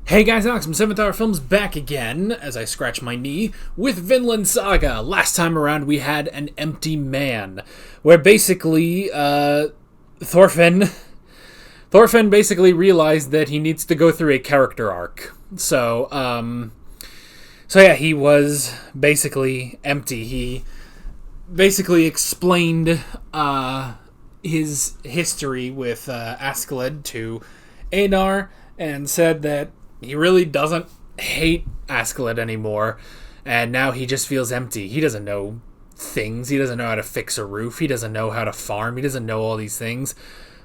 Hey guys, Alex from 7th Hour Films back again as I scratch my knee with Vinland Saga. Last time around we had an empty man, where basically Thorfinn basically realized that he needs to go through a character arc. So yeah, he was basically empty. He basically explained his history with Askeladd to Einar and said that he really doesn't hate Askeladd anymore, and now he just feels empty. He doesn't know things. He doesn't know how to fix a roof. He doesn't know how to farm. He doesn't know all these things.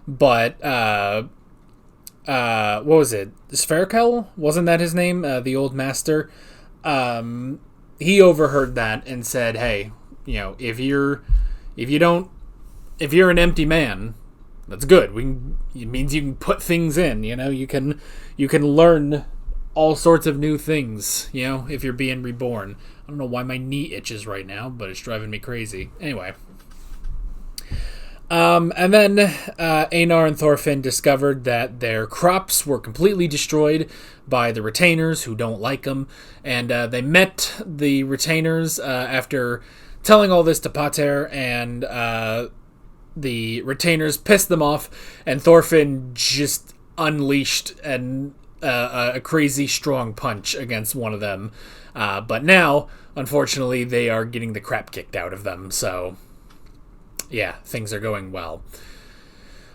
But, what was it? Sverkel? Wasn't that his name? The old master? He overheard that and said, hey, you know, if you're an empty man, that's good. It means you can put things in, you know, you can learn all sorts of new things, you know, if you're being reborn. I don't know why my knee itches right now, but it's driving me crazy. Anyway. And then Einar and Thorfinn discovered that their crops were completely destroyed by the retainers who don't like them. And they met the retainers after telling all this to Pater, and the retainers pissed them off, and Thorfinn just unleashed a crazy strong punch against one of them. But now, unfortunately, they are getting the crap kicked out of them, so yeah, things are going well.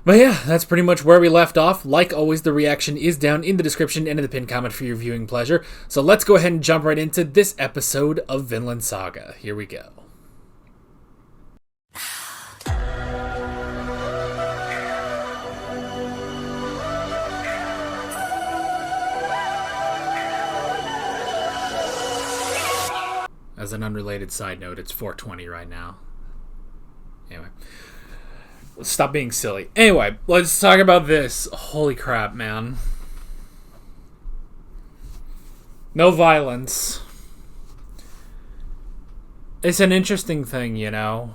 But yeah, that's pretty much where we left off. Like always, the reaction is down in the description and in the pinned comment for your viewing pleasure. So let's go ahead and jump right into this episode of Vinland Saga. Here we go. As an unrelated side note, it's 4:20 right now. Anyway, let's stop being silly. Anyway, let's talk about this. Holy crap, man. No violence. It's an interesting thing, you know,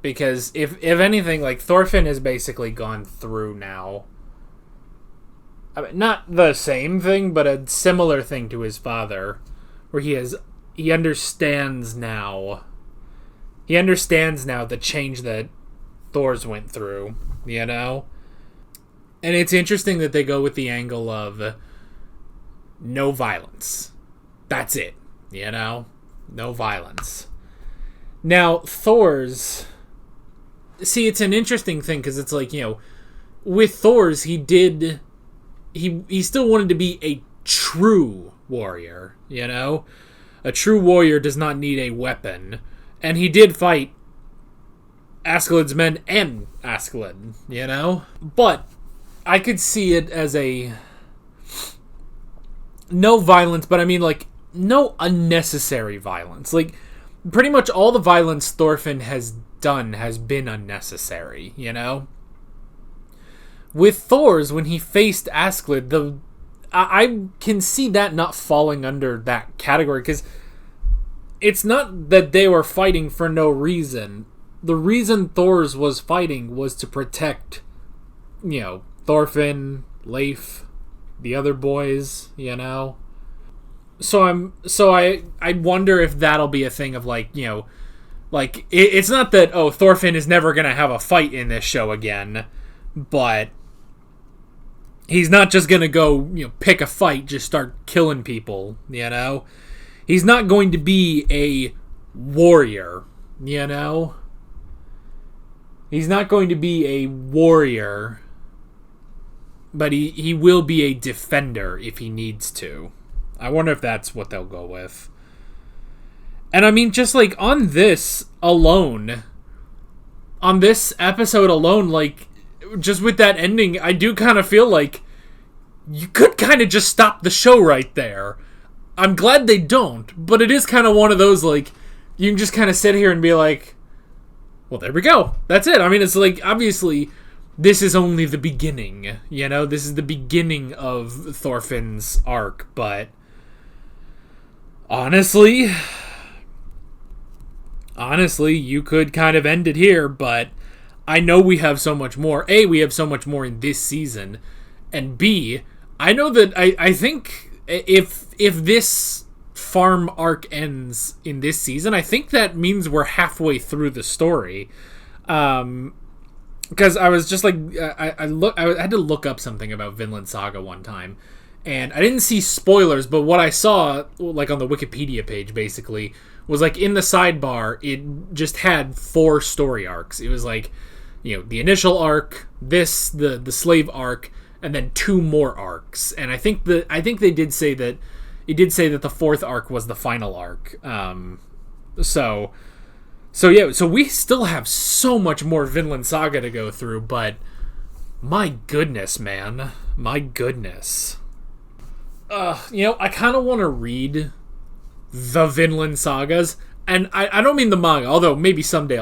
because if anything, like, Thorfinn has basically gone through now. I mean, not the same thing, but a similar thing to his father, where he understands now. He understands now the change that Thor's went through, you know? And it's interesting that they go with the angle of no violence. That's it, you know? No violence. Now, Thor's... See, it's an interesting thing, because it's like, you know, with Thor's, he still wanted to be a true warrior, you know? A true warrior does not need a weapon. And he did fight Askeladd's men and Askeladd, you know? But I could see it as a... no violence, but I mean, like, no unnecessary violence. Like, pretty much all the violence Thorfinn has done has been unnecessary, you know? With Thor's, when he faced Askeladd, I can see that not falling under that category, because it's not that they were fighting for no reason. The reason Thor's was fighting was to protect, you know, Thorfinn, Leif, the other boys, you know. So I wonder if that'll be a thing of, like, you know, like, it's not that, oh, Thorfinn is never gonna have a fight in this show again, but he's not just gonna go, you know, pick a fight, just start killing people, you know? He's not going to be a warrior, you know? He's not going to be a warrior, but he will be a defender if he needs to. I wonder if that's what they'll go with. And I mean, just like on this episode alone, like, just with that ending, I do kind of feel like you could kind of just stop the show right there. I'm glad they don't, but it is kind of one of those, like, you can just kind of sit here and be like, well, there we go. That's it. I mean, it's like, obviously, this is only the beginning, you know? This is the beginning of Thorfinn's arc, but honestly, you could kind of end it here, but I know we have so much more. A, we have so much more in this season, and B, I know that I think if this farm arc ends in this season, I think that means we're halfway through the story. Because I was just like, I had to look up something about Vinland Saga one time, and I didn't see spoilers, but what I saw, like on the Wikipedia page, basically, was like in the sidebar, it just had 4 story arcs. It was like, the initial arc, the slave arc, and then 2 more arcs. And I think they did say that it did say that the 4th arc was the final arc. So we still have so much more Vinland Saga to go through, but my goodness, man. My goodness. I kind of want to read the Vinland Sagas, and I don't mean the manga, although maybe someday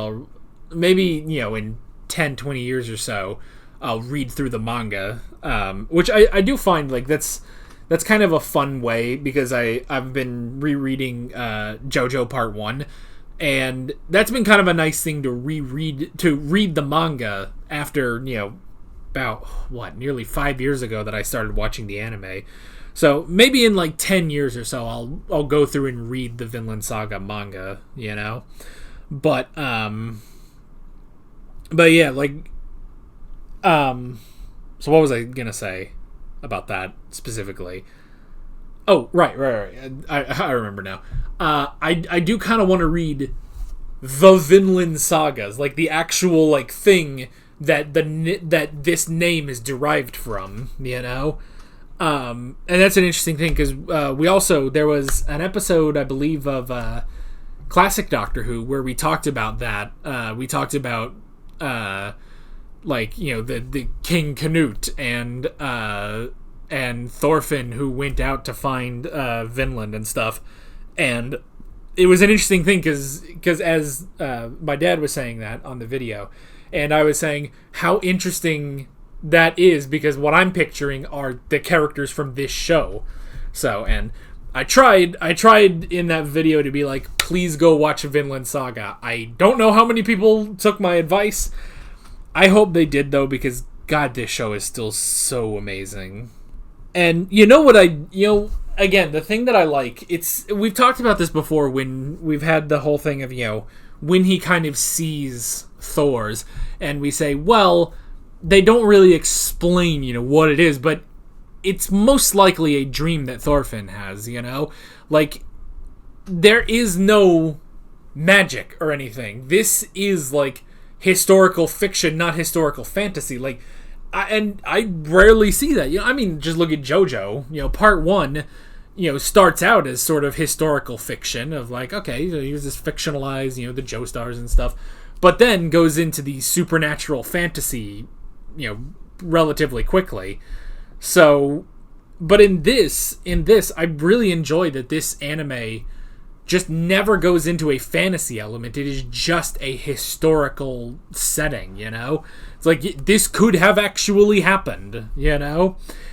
in 10, 20 years or so, I'll read through the manga, which I do find, like, that's kind of a fun way, because I've been rereading JoJo Part 1, and that's been kind of a nice thing to read the manga after, about, nearly 5 years ago that I started watching the anime. So maybe in like 10 years or so, I'll go through and read the Vinland Saga manga, But yeah, like, so what was I gonna say about that specifically? Oh, right. I remember now. I do kind of want to read the Vinland Sagas, like the actual like thing that that this name is derived from, and that's an interesting thing, because there was an episode, I believe, of Classic Doctor Who where we talked about that. We talked about the King Canute and Thorfinn, who went out to find Vinland and stuff. And it was an interesting thing, because as my dad was saying that on the video, and I was saying how interesting that is, because what I'm picturing are the characters from this show. So, and I tried in that video to be like, please go watch Vinland Saga. I don't know how many people took my advice. I hope they did, though, because God, this show is still so amazing. And again, the thing that I like, we've talked about this before when we've had the whole thing of, when he kind of sees Thor's, and we say, well, they don't really explain, what it is, but it's most likely a dream that Thorfinn has, Like, there is no magic or anything. This is, like, historical fiction, not historical fantasy. Like, I rarely see that. Just look at JoJo. Part 1, starts out as sort of historical fiction of like, okay, here's this fictionalized, the Joestars and stuff, but then goes into the supernatural fantasy, relatively quickly. So, but in this, I really enjoy that this anime just never goes into a fantasy element. It is just a historical setting, It's like, this could have actually happened,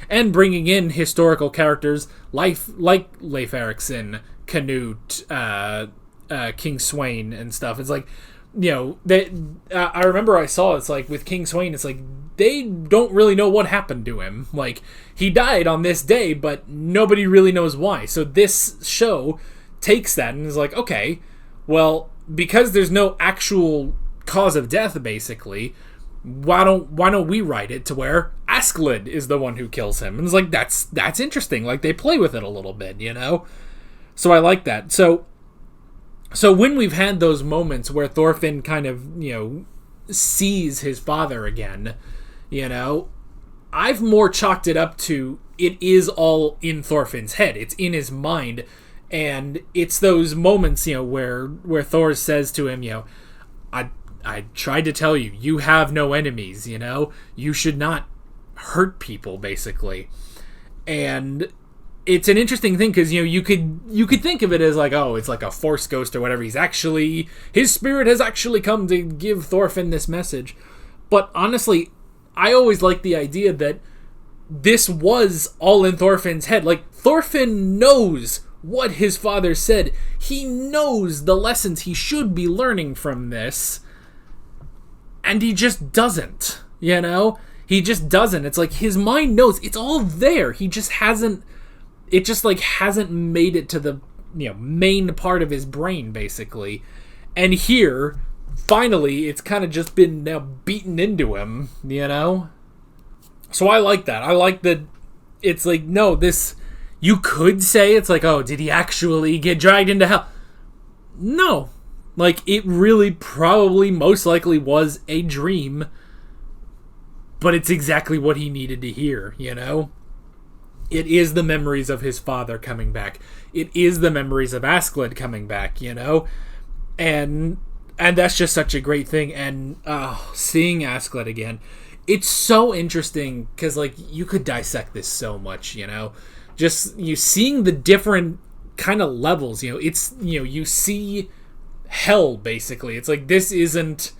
And bringing in historical characters like Leif Erikson, Canute, King Sweyn and stuff. It's like, I remember I saw, it's like, with King Sweyn, it's like, they don't really know what happened to him. Like, he died on this day, but nobody really knows why. So this show takes that and is like, okay, well, because there's no actual cause of death, basically, why don't we write it to where Askeladd is the one who kills him? And it's like, that's interesting. Like, they play with it a little bit, So I like that. So when we've had those moments where Thorfinn kind of, sees his father again, I've more chalked it up to, it is all in Thorfinn's head. It's in his mind. And it's those moments, where Thor says to him, I tried to tell you, you have no enemies, you should not hurt people, basically. And it's an interesting thing, because, you could think of it as like, oh, it's like a force ghost or whatever. His spirit has actually come to give Thorfinn this message. But honestly, I always liked the idea that this was all in Thorfinn's head. Like, Thorfinn knows what his father said. He knows the lessons he should be learning from this, and he just doesn't, He just doesn't. It's like his mind knows. It's all there. He just hasn't it just like hasn't made it to the main part of his brain basically. And here, finally, it's kind of just been now beaten into him, So I like that. I like that it's like, no, this, you could say it's like, oh, did he actually get dragged into hell? No. Like, it really probably most likely was a dream, but it's exactly what he needed to hear, It is the memories of his father coming back. It is the memories of Askeladd coming back, And that's just such a great thing. And seeing Askeladd again, it's so interesting because, like, you could dissect this so much, Just seeing the different kind of levels, it's, you see hell, basically. It's like, this isn't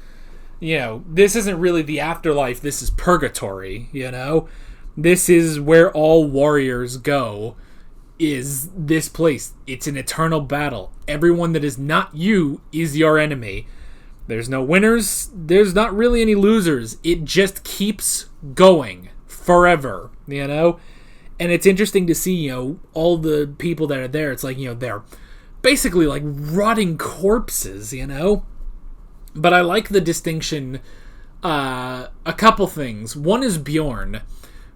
really the afterlife. This is purgatory, This is where all warriors go, is this place. It's an eternal battle. Everyone that is not you is your enemy. There's no winners. There's not really any losers. It just keeps going forever, And it's interesting to see, all the people that are there. It's like, they're basically like rotting corpses, But I like the distinction, a couple things. One is Bjorn,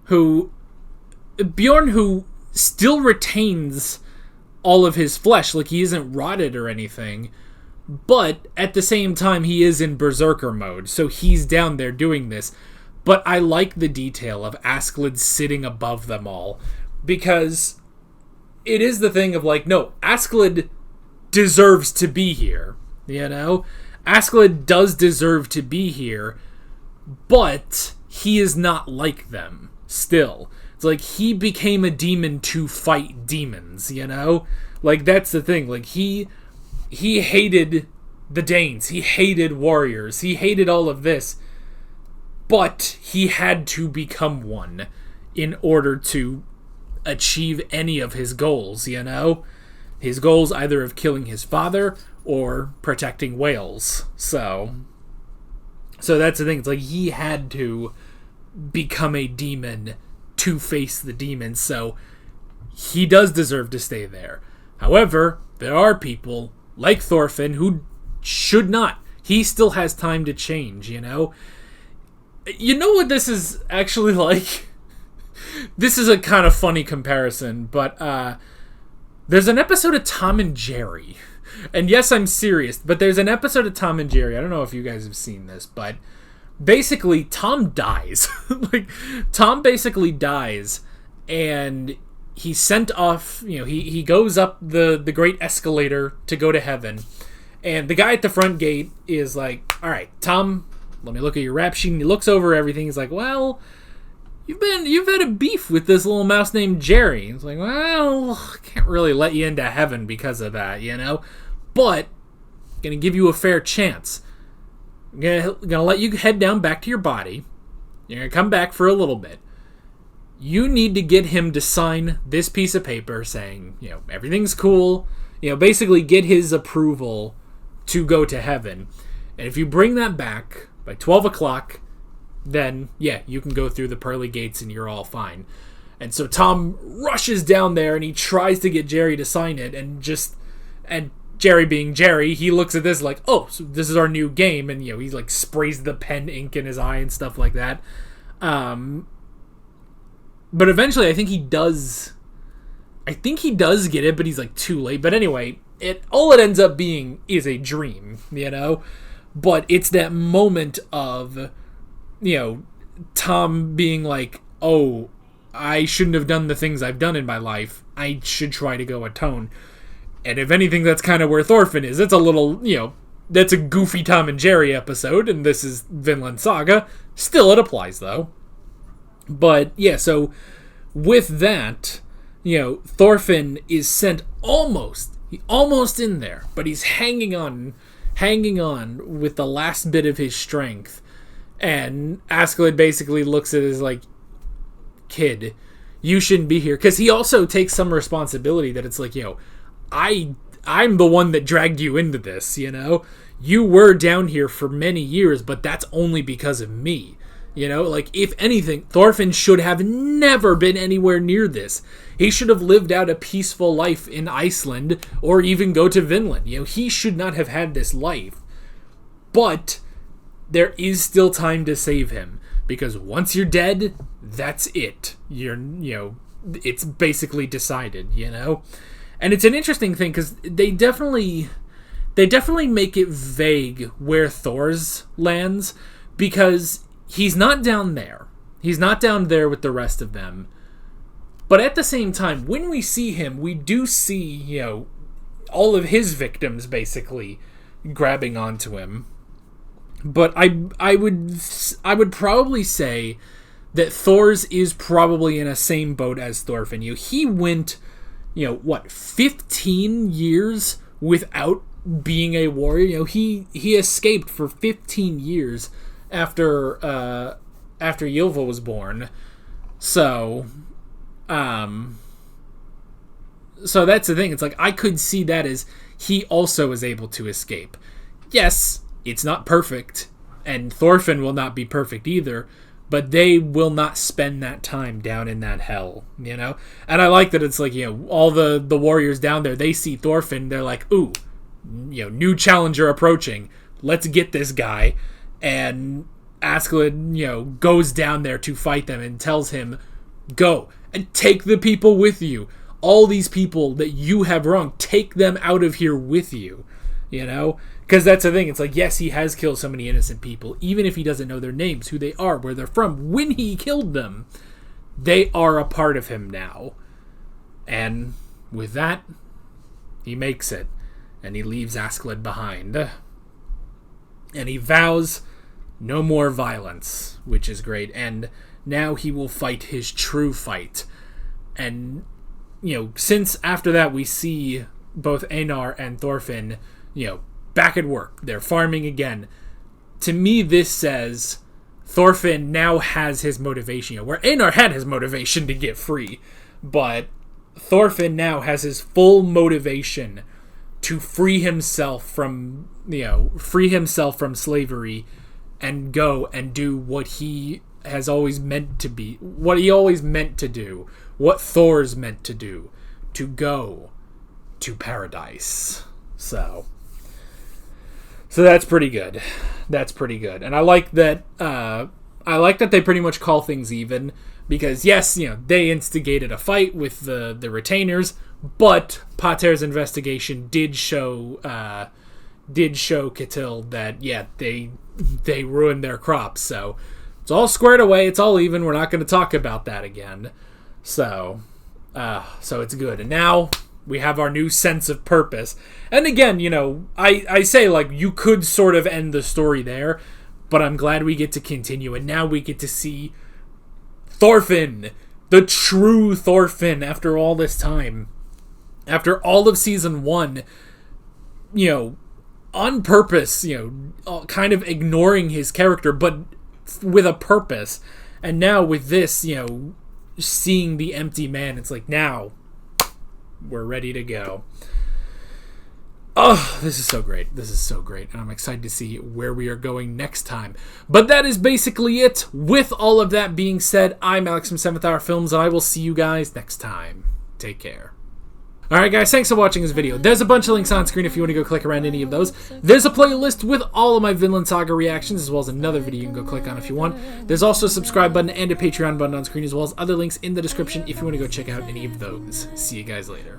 who still retains all of his flesh, like he isn't rotted or anything, but at the same time he is in berserker mode, so he's down there doing this. But I like the detail of Askeladd sitting above them all, because it is the thing of like, no, Askeladd deserves to be here, Askeladd does deserve to be here, but he is not like them still. It's like he became a demon to fight demons, Like, that's the thing. Like, he hated the Danes. He hated warriors. He hated all of this. But he had to become one in order to achieve any of his goals, His goals either of killing his father or protecting whales. So that's the thing. It's like he had to become a demon to face the demons, so he does deserve to stay there. However, there are people like Thorfinn who should not. He still has time to change, You know what this is actually like? This is a kind of funny comparison, but there's an episode of Tom and Jerry. And yes, I'm serious, but there's an episode of Tom and Jerry. I don't know if you guys have seen this, but basically Tom dies. Like, Tom basically dies, and he's sent off, he goes up the great escalator to go to heaven, and the guy at the front gate is like, all right, Tom, let me look at your rap sheet. And he looks over everything. He's like, well, you've had a beef with this little mouse named Jerry. He's like, well, I can't really let you into heaven because of that, but I'm gonna give you a fair chance. I'm gonna let you head down back to your body. You're gonna come back for a little bit. You need to get him to sign this piece of paper saying, everything's cool. Basically get his approval to go to heaven. And if you bring that back by 12 o'clock, then, yeah, you can go through the pearly gates and you're all fine. And so Tom rushes down there and he tries to get Jerry to sign it, and Jerry being Jerry, he looks at this like, oh, so this is our new game, and, he like sprays the pen ink in his eye and stuff like that. But eventually I think he does get it, but he's like too late. But anyway, all it ends up being is a dream, But it's that moment of, Tom being like, oh, I shouldn't have done the things I've done in my life. I should try to go atone. And if anything, that's kind of where Thorfinn is. It's a little, that's a goofy Tom and Jerry episode, and this is Vinland Saga. Still, it applies, though. But, yeah, so with that, Thorfinn is sent almost in there, but he's hanging on with the last bit of his strength. And Askeladd basically looks at it as like, kid, you shouldn't be here. Because he also takes some responsibility that it's like, I'm the one that dragged you into this, You were down here for many years, but that's only because of me. You know, like, if anything, Thorfinn should have never been anywhere near this. He should have lived out a peaceful life in Iceland, or even go to Vinland. You know, he should not have had this life. But there is still time to save him, because once you're dead, that's it. It's basically decided, you know? And it's an interesting thing, because they definitely make it vague where Thor's lands, because he's not down there. He's not down there with the rest of them. But at the same time, when we see him, we do see, all of his victims basically grabbing onto him. But I would probably say that Thor's is probably in a same boat as Thorfinn. He went, 15 years without being a warrior. He escaped for 15 years after Ylva was born. So that's the thing. It's like, I could see that as he also is able to escape. Yes, it's not perfect, and Thorfinn will not be perfect either, but they will not spend that time down in that hell, And I like that it's like, all the warriors down there, they see Thorfinn, they're like, ooh, new challenger approaching. Let's get this guy. And Askeladd, goes down there to fight them and tells him, go and take the people with you. All these people that you have wronged, take them out of here with you. Because that's the thing. It's like, yes, he has killed so many innocent people, even if he doesn't know their names, who they are, where they're from. When he killed them, they are a part of him now. And with that, he makes it. And he leaves Askeladd behind. And he vows no more violence, which is great. And now he will fight his true fight. And, since after that we see both Einar and Thorfinn, back at work. They're farming again. To me, this says Thorfinn now has his motivation. Where Einar had his motivation to get free. But Thorfinn now has his full motivation to free himself from slavery and go and do what he has always meant to be, what he always meant to do, what Thor's meant to do, to go to paradise. So that's pretty good. That's pretty good. And I like that they pretty much call things even, because yes, they instigated a fight with the retainers, but Pater's investigation did show Ketil that they ruined their crops. So it's all squared away. It's all even. We're not going to talk about that again. So it's good. And now we have our new sense of purpose. And again, I say, like, you could sort of end the story there, but I'm glad we get to continue. And now we get to see Thorfinn, the true Thorfinn, after all this time. After all of season 1, on purpose, kind of ignoring his character, but with a purpose. And now with this, seeing the empty man, it's like, now we're ready to go. Oh, this is so great. This is so great. And I'm excited to see where we are going next time. But that is basically it. With all of that being said, I'm Alex from 7th Hour Films, and I will see you guys next time. Take care. Alright guys, thanks for watching this video. There's a bunch of links on screen if you want to go click around any of those. There's a playlist with all of my Vinland Saga reactions, as well as another video you can go click on if you want. There's also a subscribe button and a Patreon button on screen, as well as other links in the description if you want to go check out any of those. See you guys later.